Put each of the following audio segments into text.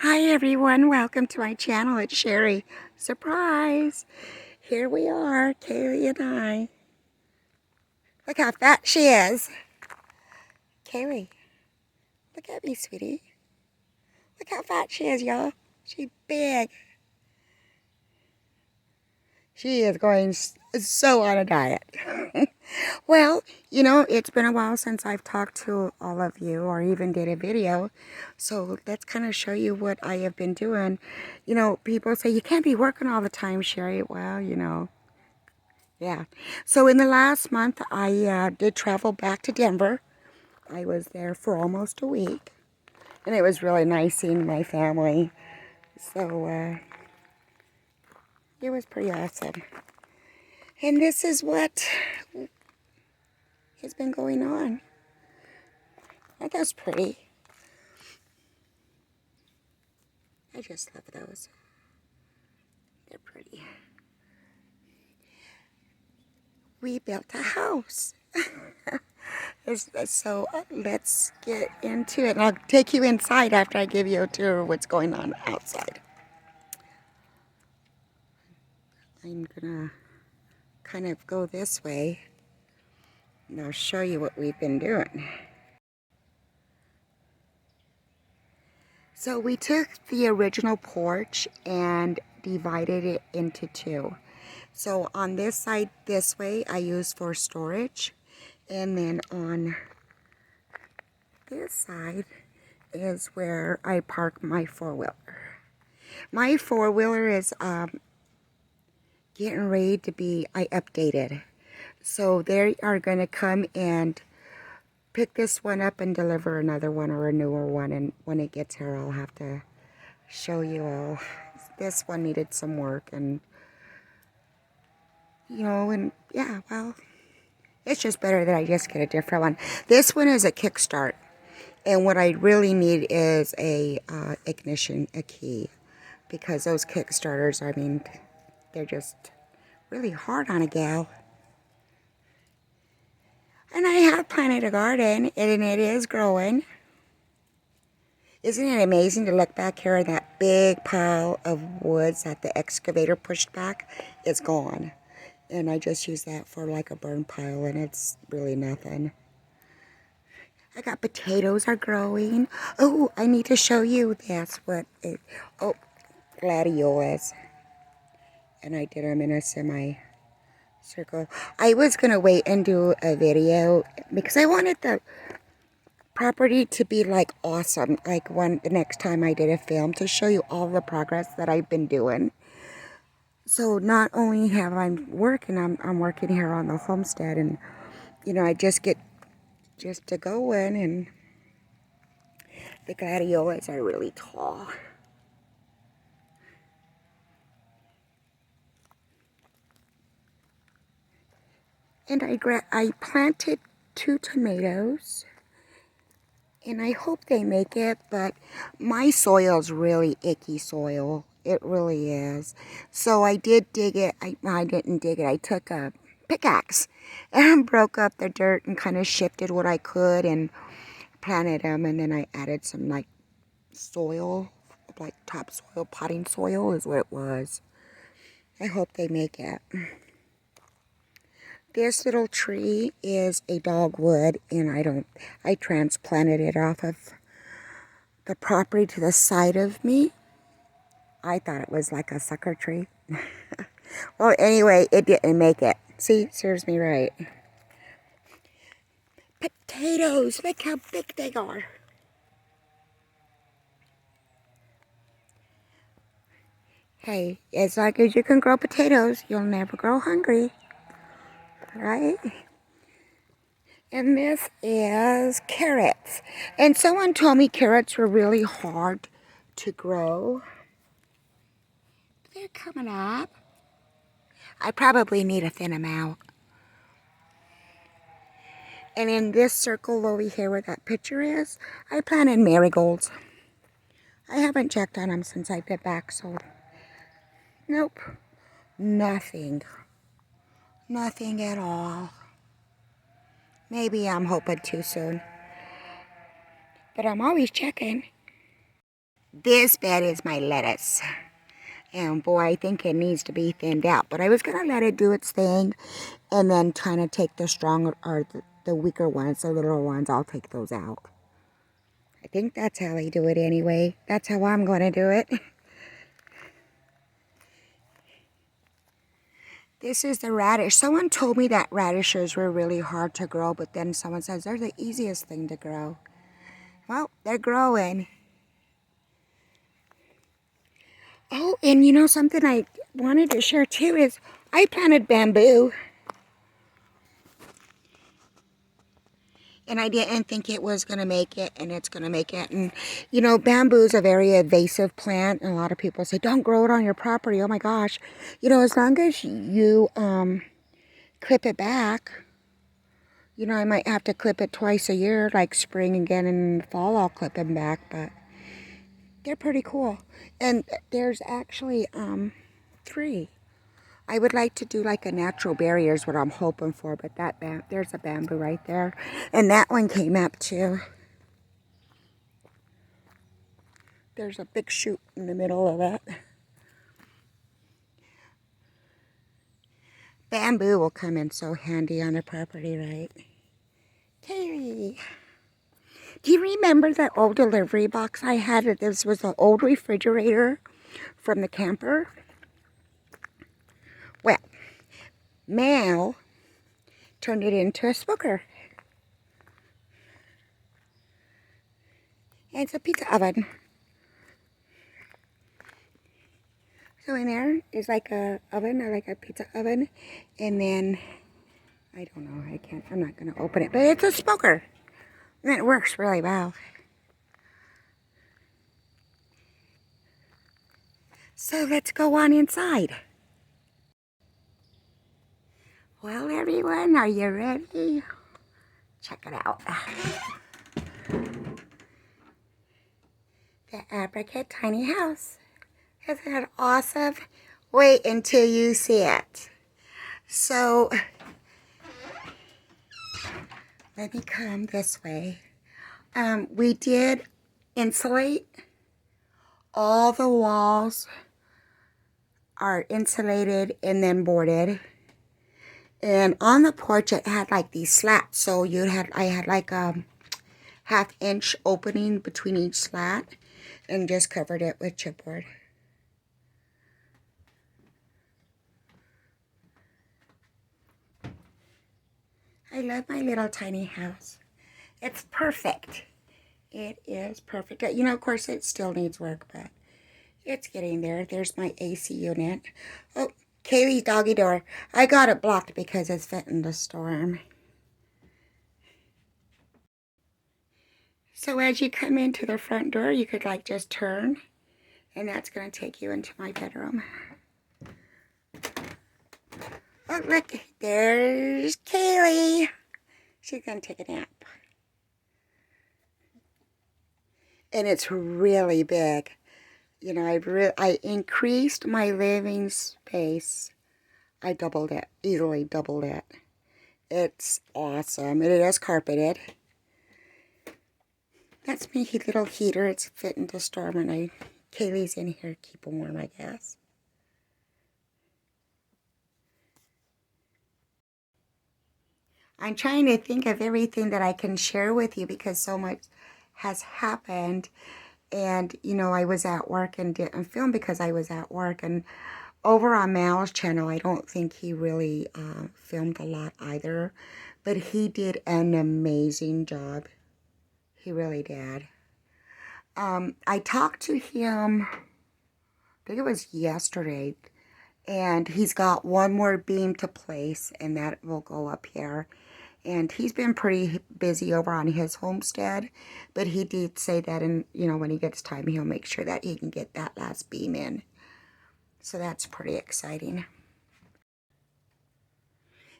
Hi everyone, welcome to my channel. It's Sherry. Surprise! Here we are, Kaylee and I. Look how fat she is. Kaylee, look at me, sweetie. Look how fat she is, y'all. She's big. She is going so on a diet. Well, you know, it's been a while since I've talked to all of you or even did a video. So let's kind of show you what I have been doing. You know, people say, you can't be working all the time, Sherry. Well, you know, yeah. So in the last month, I did travel back to Denver. I was there for almost a week. And it was really nice seeing my family. So it was pretty awesome. And this is what has been going on. I guess pretty. I just love those. They're pretty. We built a house. So let's get into it. And I'll take you inside after I give you a tour of what's going on outside. I'm gonna kind of go this way and I'll show you what we've been doing. So we took the original porch and divided it into two. So on this side, this way, I use for storage. And then on this side is where I park my four-wheeler. My four-wheeler is getting ready to be updated. So they are going to come and pick this one up and deliver another one or a newer one. And when it gets here, I'll have to show you all. This one needed some work and, you know, and yeah, well, it's just better that I just get a different one. This one is a kickstart. And what I really need is a ignition, a key. Because those kickstarters, I mean, they're just really hard on a gal. And I have planted a garden, and it is growing. Isn't it amazing to look back here and that big pile of woods that the excavator pushed back is gone. And I just use that for like a burn pile, and it's really nothing. I got potatoes are growing. Oh, I need to show you. That's what it, oh, gladiolas. And I did them in a semi-circle. I was going to wait and do a video because I wanted the property to be like awesome. Like the next time I did a film to show you all the progress that I've been doing. So not only have I'm working here on the homestead, and you know, I just get to go in, and the gladiolas are really tall. And I planted 2 tomatoes, and I hope they make it, but my soil is really icky soil. It really is. So I did dig it. I didn't dig it. I took a pickaxe and broke up the dirt and kind of shifted what I could and planted them, and then I added some like soil, like topsoil, potting soil is what it was. I hope they make it. This little tree is a dogwood, and I transplanted it off of the property to the side of me. I thought it was like a sucker tree. Well, anyway, it didn't make it. See, serves me right. Potatoes, look how big they are. Hey, as long as you can grow potatoes, you'll never grow hungry. Right? And this is carrots. And someone told me carrots were really hard to grow. They're coming up. I probably need to thin them out. And in this circle over here where that picture is, I planted marigolds. I haven't checked on them since I've been back, so nope. Nothing. Nothing at all. Maybe I'm hoping too soon. But I'm always checking. This bed is my lettuce. And boy, I think it needs to be thinned out. But I was going to let it do its thing and then kind of take the stronger or the weaker ones, the little ones, I'll take those out. I think that's how they do it anyway. That's how I'm going to do it. This is the radish. Someone told me that radishes were really hard to grow, but then someone says they're the easiest thing to grow. Well, they're growing. Oh, and you know something I wanted to share too is I planted bamboo. And I didn't think it was going to make it, and it's going to make it. And, you know, bamboo is a very invasive plant, and a lot of people say, don't grow it on your property. Oh, my gosh. You know, as long as you clip it back, you know, I might have to clip it twice a year, like spring again and fall I'll clip them back, but they're pretty cool. And there's actually 3. I would like to do like a natural barrier is what I'm hoping for, but there's a bamboo right there. And that one came up too. There's a big shoot in the middle of it. Bamboo will come in so handy on the property, right? Kaylee, do you remember that old delivery box I had? This was an old refrigerator from the camper. Well, Mal turned it into a smoker. And it's a pizza oven. So in there is like a oven, or like a pizza oven. And then, I don't know, I'm not going to open it. But it's a smoker. And it works really well. So let's go on inside. Well, everyone, are you ready? Check it out. The Abracad tiny house. Isn't that awesome? Wait until you see it. So, let me come this way. We did insulate. All the walls are insulated and then boarded. And on the porch, it had like these slats. So I had like a half-inch opening between each slat and just covered it with chipboard. I love my little tiny house. It's perfect. It is perfect. You know, of course, it still needs work, but it's getting there. There's my AC unit. Oh, Kaylee's doggy door. I got it blocked because it's fitting the storm. So as you come into the front door, you could like just turn, and that's going to take you into my bedroom. Oh, look, there's Kaylee. She's going to take a nap. And it's really big. You know, I increased my living space. I doubled it, easily doubled it. It's awesome. It is carpeted. That's my little heater. It's fitting the storm, and Kaylee's in here to keep them warm, I guess. I'm trying to think of everything that I can share with you because so much has happened. And, you know, I was at work and didn't film because I was at work. And over on Mal's channel, I don't think he really filmed a lot either. But he did an amazing job. He really did. I talked to him, I think it was yesterday. And he's got one more beam to place, and that will go up here. And he's been pretty busy over on his homestead, but he did say that, when he gets time, he'll make sure that he can get that last beam in. So that's pretty exciting.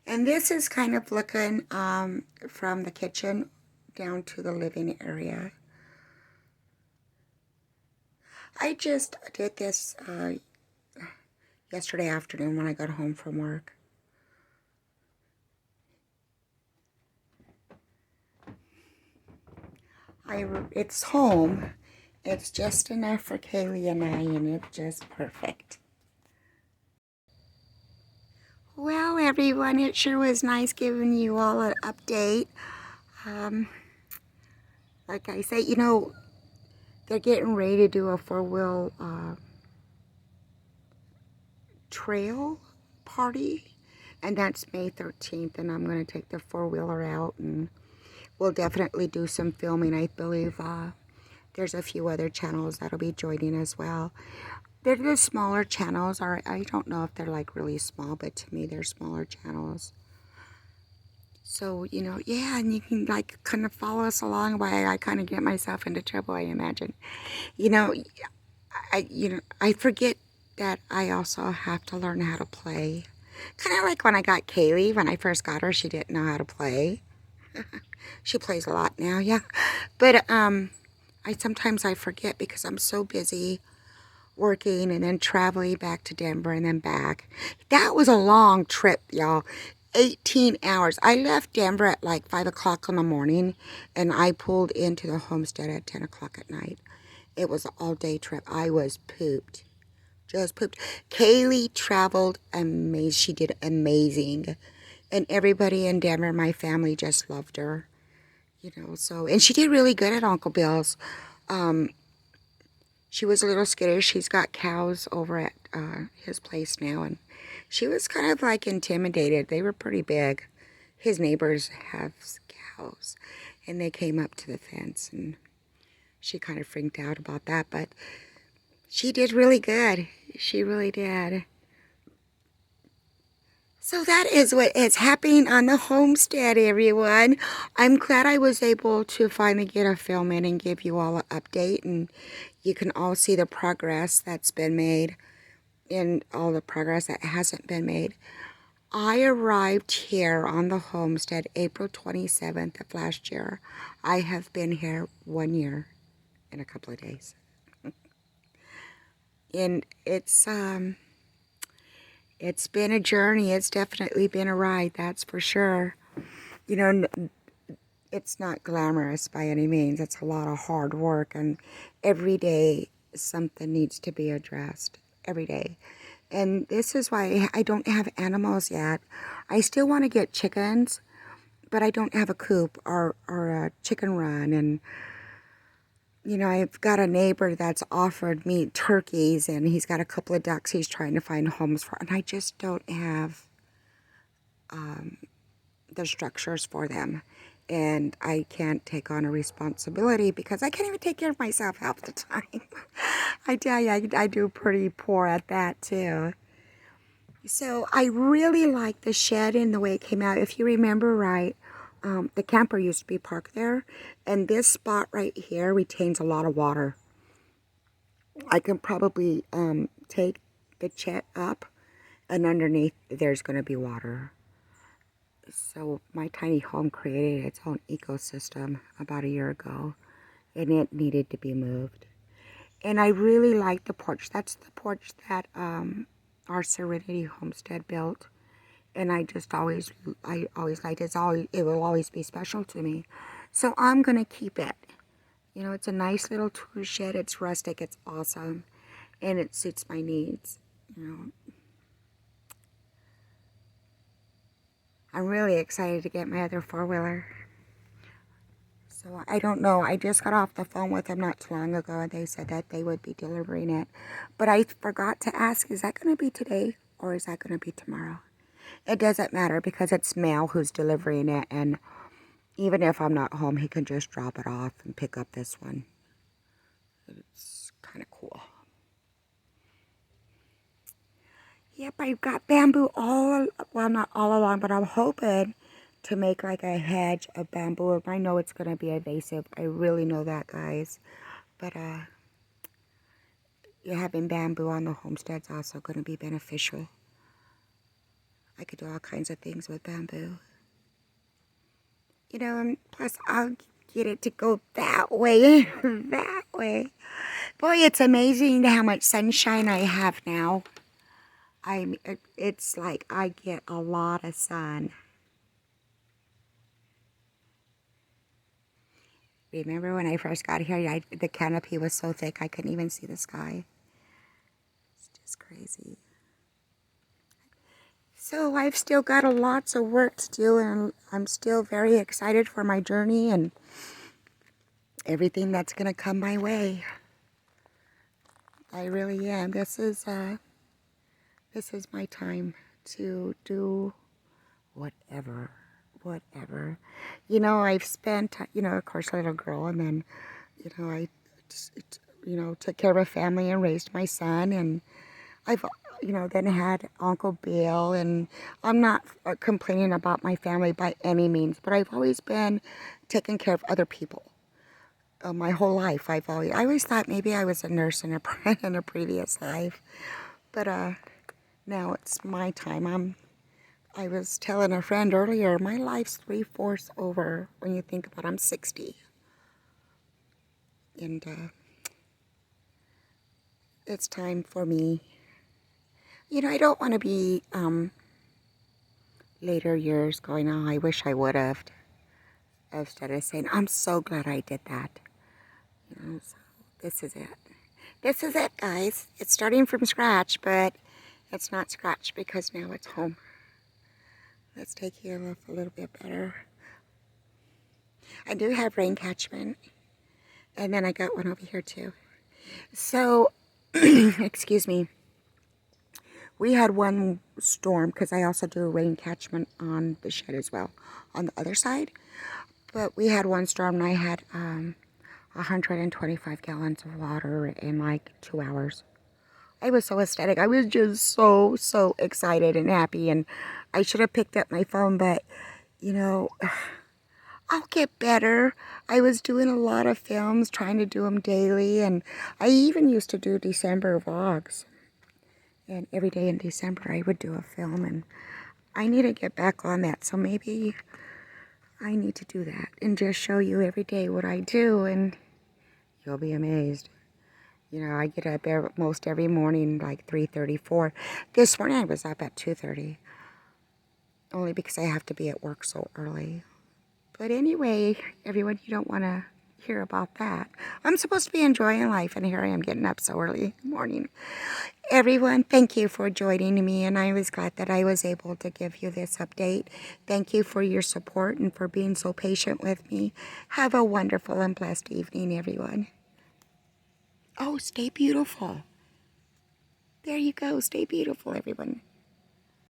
And this is kind of looking from the kitchen down to the living area. I just did this yesterday afternoon when I got home from work. It's home, It's just enough for Kaylee and I, and it's just perfect. Well, everyone, it sure was nice giving you all an update. Um, like I say, they're getting ready to do a four-wheel trail party, and that's May 13th, and I'm going to take the four-wheeler out, and we'll definitely do some filming. I believe there's a few other channels that'll be joining as well. They're the smaller channels, or I don't know if they're like really small, but to me they're smaller channels. So, yeah, and you can like kind of follow us along while I kind of get myself into trouble, I imagine. You know, I forget that I also have to learn how to play. Kind of like when I got Kaylee. When I first got her, she didn't know how to play. She plays a lot now, yeah. But sometimes I forget because I'm so busy working and then traveling back to Denver and then back. That was a long trip, y'all. 18 hours. I left Denver at like 5 o'clock in the morning, and I pulled into the homestead at 10 o'clock at night. It was an all-day trip. I was pooped. Just pooped. Kaylee traveled amazing. She did amazing. And everybody in Denver, my family, just loved her. And she did really good at Uncle Bill's. She was a little skittish. She's got cows over at his place now, and she was kind of like intimidated. They were pretty big. His neighbors have cows, and they came up to the fence, and she kind of freaked out about that, but she did really good. She really did. So that is what is happening on the homestead, everyone. I'm glad I was able to finally get a film in and give you all an update, and you can all see the progress that's been made and all the progress that hasn't been made. I arrived here on the homestead April 27th of last year. I have been here 1 year in a couple of days. And it's been a journey. It's definitely been a ride, that's for sure. It's not glamorous by any means. It's a lot of hard work, and every day something needs to be addressed. Every day. And this is why I don't have animals yet. I still want to get chickens, but I don't have a coop or a chicken run. And, I've got a neighbor that's offered me turkeys, and he's got a couple of ducks he's trying to find homes for. And I just don't have the structures for them. And I can't take on a responsibility because I can't even take care of myself half the time. I tell you, I do pretty poor at that too. So I really like the shed and the way it came out. If you remember right, the camper used to be parked there, and this spot right here retains a lot of water. I can probably take the shed up, and underneath there's going to be water. So my tiny home created its own ecosystem about a year ago, and it needed to be moved. And I really like the porch. That's the porch that our Serenity Homestead built, and I always liked it. It will always be special to me. So I'm gonna keep it. It's a nice little tool shed. It's rustic. It's awesome, and it suits my needs. I'm really excited to get my other four-wheeler. So I don't know. I just got off the phone with them not too long ago, and they said that they would be delivering it. But I forgot to ask, is that going to be today or is that going to be tomorrow? It doesn't matter because it's Mail who's delivering it, and even if I'm not home, he can just drop it off and pick up this one. It's kind of cool. Yep, I've got bamboo well, not all along, but I'm hoping to make like a hedge of bamboo. I know it's going to be invasive. I really know that, guys. But having bamboo on the homestead's also going to be beneficial. I could do all kinds of things with bamboo. And plus I'll get it to go that way, that way. Boy, it's amazing how much sunshine I have now. It's like I get a lot of sun. Remember when I first got here, the canopy was so thick I couldn't even see the sky. It's just crazy. So I've still got lots of work to do, and I'm still very excited for my journey and everything that's going to come my way. I really am. This is my time to do whatever. You know, I've spent, you know, of course, a little girl, and then, you know, I just, you know, took care of a family and raised my son, and I've, you know, then had Uncle Bill, and I'm not complaining about my family by any means, but I've always been taking care of other people. My whole life, I always thought maybe I was a nurse in in a previous life, but now it's my time. I was telling a friend earlier, my life's 3/4 over when you think about it. I'm 60. And it's time for me. You know, I don't want to be later years going, oh, I wish I would have. Instead of saying, I'm so glad I did that. You know, so this is it. This is it, guys. It's starting from scratch, but it's not scratch because now it's home. Let's take you off a little bit better. I do have rain catchment, and then I got one over here too. So, excuse me. We had one storm, because I also do rain catchment on the shed as well, on the other side. But we had one storm, and I had 125 gallons of water in like 2 hours. I was so ecstatic. I was just so excited and happy, and I should have picked up my phone, but, you know, I'll get better. I was doing a lot of films, trying to do them daily, and I even used to do December vlogs. And every day in December I would do a film, and I need to get back on that, so maybe I need to do that and just show you every day what I do, and you'll be amazed. You know, I get up most every morning, like 3:34. This morning I was up at 2:30, only because I have to be at work so early. But anyway, everyone, you don't want to hear about that. I'm supposed to be enjoying life, and here I am getting up so early in the morning. Everyone, thank you for joining me, and I was glad that I was able to give you this update. Thank you for your support and for being so patient with me. Have a wonderful and blessed evening, everyone. Oh, stay beautiful. There you go. Stay beautiful, everyone.